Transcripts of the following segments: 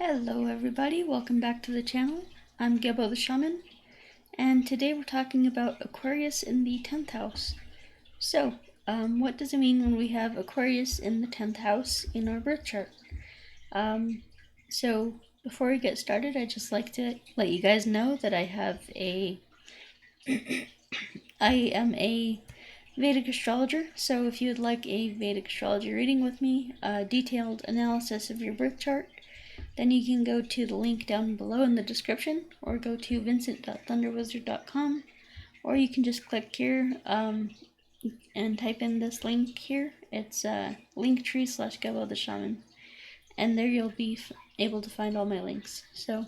Hello everybody, welcome back to the channel. I'm Gebo the Shaman, and today we're talking about Aquarius in the 10th house. So, what does it mean when we have Aquarius in the 10th house in our birth chart? So before we get started, I'd just like to let you guys know that I am a Vedic astrologer, so if you would like a Vedic astrology reading with me, a detailed analysis of your birth chart, then you can go to the link down below in the description, or go to vincent.thunderwizard.com, or you can just click here and type in this link here. It's linktree/Gebo the Shaman, and there you'll be able to find all my links. So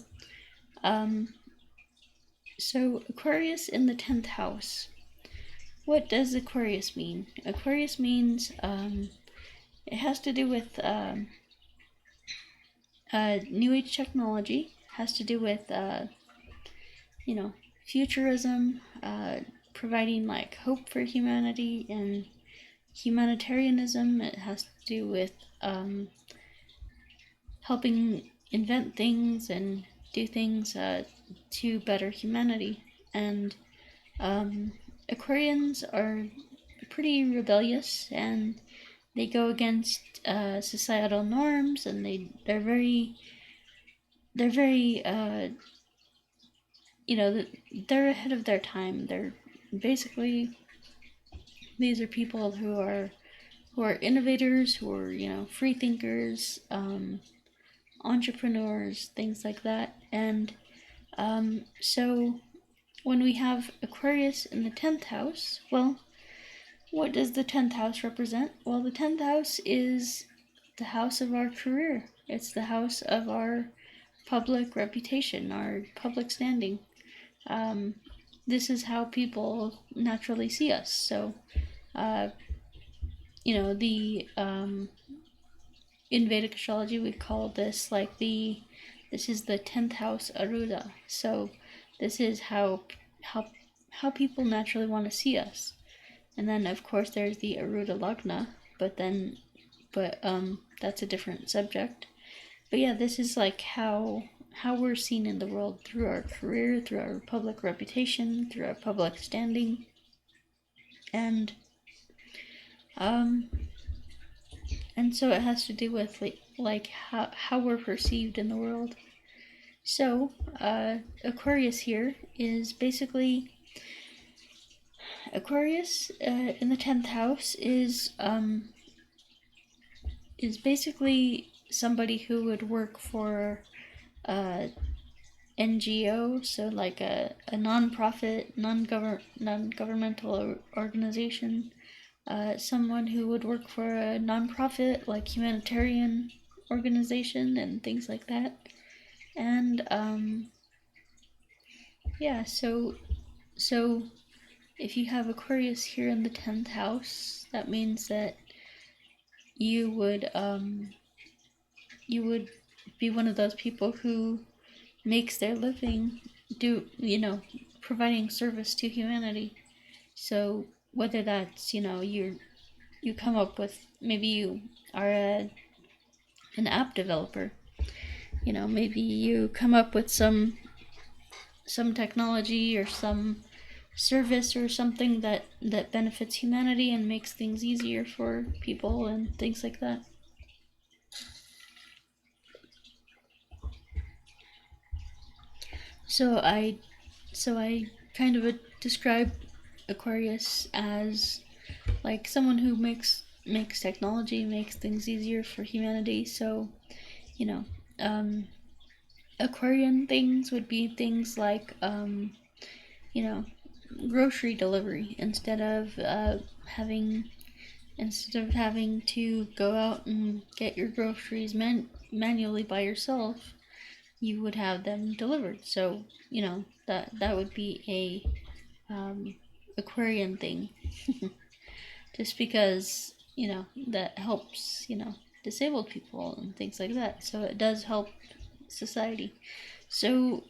Aquarius in the 10th house. What does Aquarius mean? Aquarius means it has to do with New Age technology, has to do with futurism, providing like hope for humanity and humanitarianism. It has to do with helping invent things and do things to better humanity. And Aquarians are pretty rebellious, and they go against societal norms, and they're very they're ahead of their time. They're basically, these are people who are innovators, who are free thinkers, entrepreneurs, things like that. And so when we have Aquarius in the 10th house, well, what does the 10th house represent? Well, the 10th house is the house of our career. It's the house of our public reputation, our public standing. This is how people naturally see us. So, in Vedic astrology, we call this this is the 10th house Aruda. So, this is how people naturally want to see us. And then, of course, there's the Aruda Lagna, but that's a different subject. But yeah, this is like how we're seen in the world through our career, through our public reputation, through our public standing, and so it has to do with like how we're perceived in the world. So Aquarius here is basically Aquarius in the 10th house is basically somebody who would work for NGO, so like a non-profit, non-governmental organization, someone who would work for a non-profit, like humanitarian organization and things like that. And yeah, so if you have Aquarius here in the 10th house, that means that you would be one of those people who makes their living providing service to humanity. So whether that's you come up with, maybe you are an app developer, maybe you come up with some technology or some service or something that benefits humanity and makes things easier for people and things like that. So I kind of describe Aquarius as like someone who makes technology, makes things easier for humanity. So, Aquarian things would be things like, grocery delivery. Instead of having to go out and get your groceries manually by yourself, you would have them delivered. So that would be a Aquarian thing. Just because that helps disabled people and things like that. So it does help society. So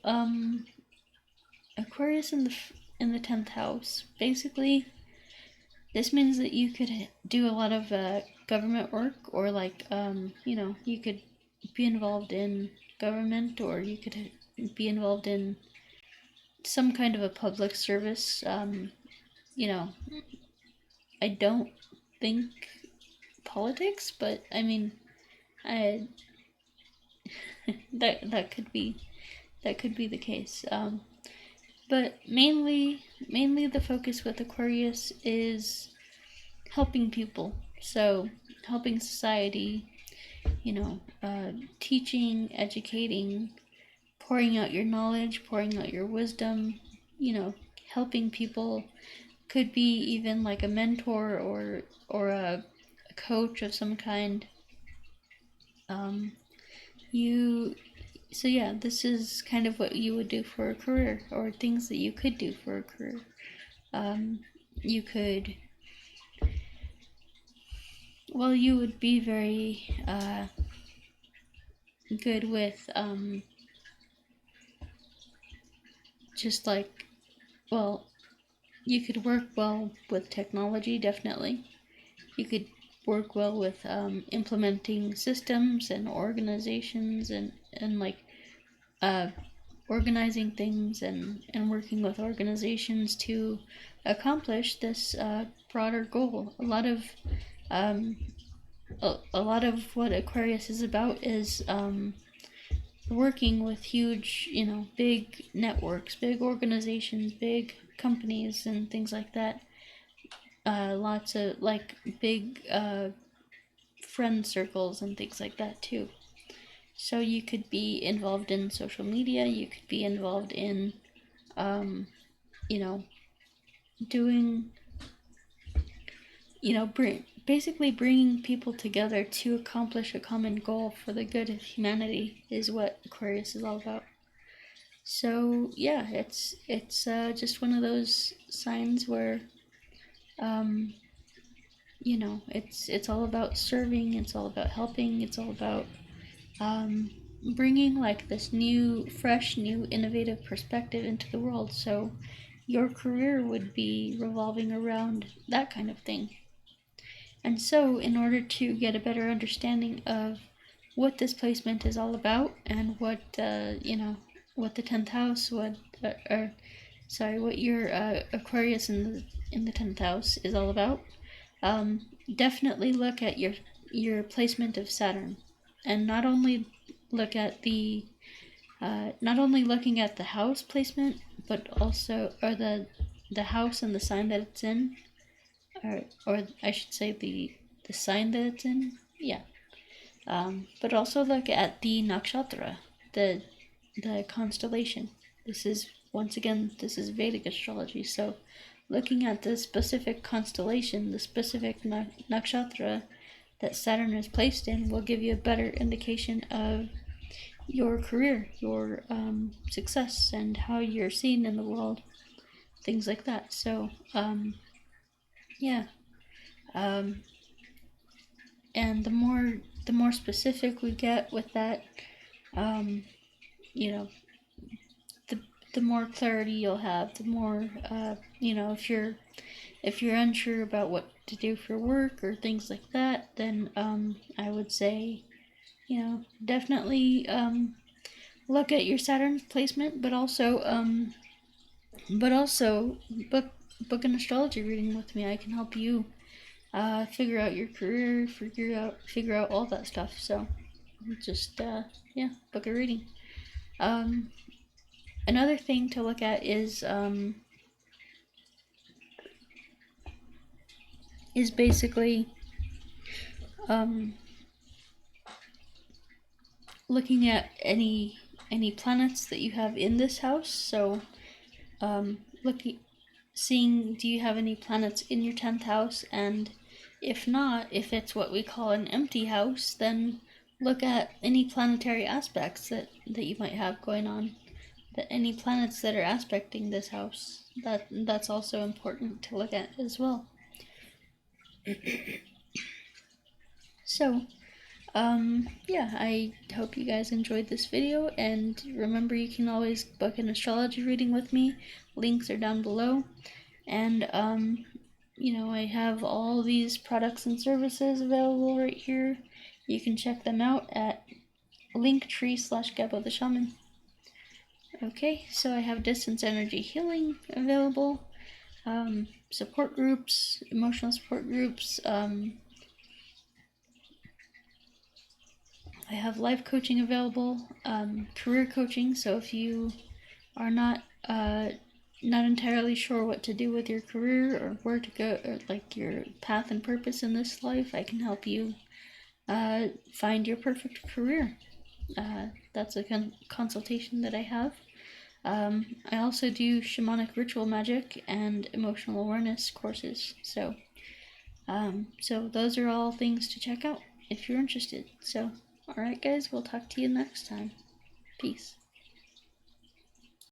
Aquarius in the 10th house, basically this means that you could do a lot of government work, or like you could be involved in government, or you could be involved in some kind of a public service. You know, I don't think politics, but I mean, I that could be the case. But mainly the focus with Aquarius is helping people. So helping society, teaching, educating, pouring out your knowledge, pouring out your wisdom, helping people. Could be even like a mentor or a coach of some kind. You So yeah, this is kind of what you would do for a career, or things that you could do for a career. You could, well, you would be very good with just like, well, you could work well with technology, definitely. You could work well with implementing systems and organizations, and like organizing things, and working with organizations to accomplish this broader goal. A lot of what Aquarius is about is working with huge, big networks, big organizations, big companies, and things like that. Lots of like big friend circles and things like that too. So you could be involved in social media. You could be involved in, you know, doing, basically bringing people together to accomplish a common goal for the good of humanity is what Aquarius is all about. So yeah, it's just one of those signs where, it's all about serving. It's all about helping. It's all about bringing like this new, fresh, new, innovative perspective into the world. So your career would be revolving around that kind of thing. And so, in order to get a better understanding of what this placement is all about, and what what the 10th house, what your Aquarius in the 10th house is all about, definitely look at your placement of Saturn, and not only looking at the house placement, but also, or the house and the sign that it's in, or I should say the sign that it's in. Yeah. But also look at the nakshatra, the constellation. This is, once again, this is Vedic astrology. So looking at the specific constellation, the specific nakshatra that Saturn is placed in, will give you a better indication of your career, your success, and how you're seen in the world, things like that. So yeah. And the more specific we get with that, you know, the more clarity you'll have. The more, if you're unsure about what to do for work or things like that, then I would say, definitely look at your Saturn placement, but also book an astrology reading with me. I can help you figure out your career, figure out all that stuff. So just book a reading. Another thing to look at is basically looking at any planets that you have in this house. So seeing, do you have any planets in your 10th house, and if not, if it's what we call an empty house, then look at any planetary aspects that you might have going on, that any planets that are aspecting this house. That's also important to look at as well. So yeah, I hope you guys enjoyed this video, and remember, you can always book an astrology reading with me. Links are down below. And I have all these products and services available right here. You can check them out at Linktree/Gebo the Shaman. Okay, so I have distance energy healing available, support groups, emotional support groups. I have life coaching available, career coaching. So if you are not entirely sure what to do with your career or where to go, or like your path and purpose in this life, I can help you find your perfect career. That's a consultation that I have. I also do shamanic ritual magic and emotional awareness courses. So those are all things to check out if you're interested. So, alright guys, we'll talk to you next time. Peace.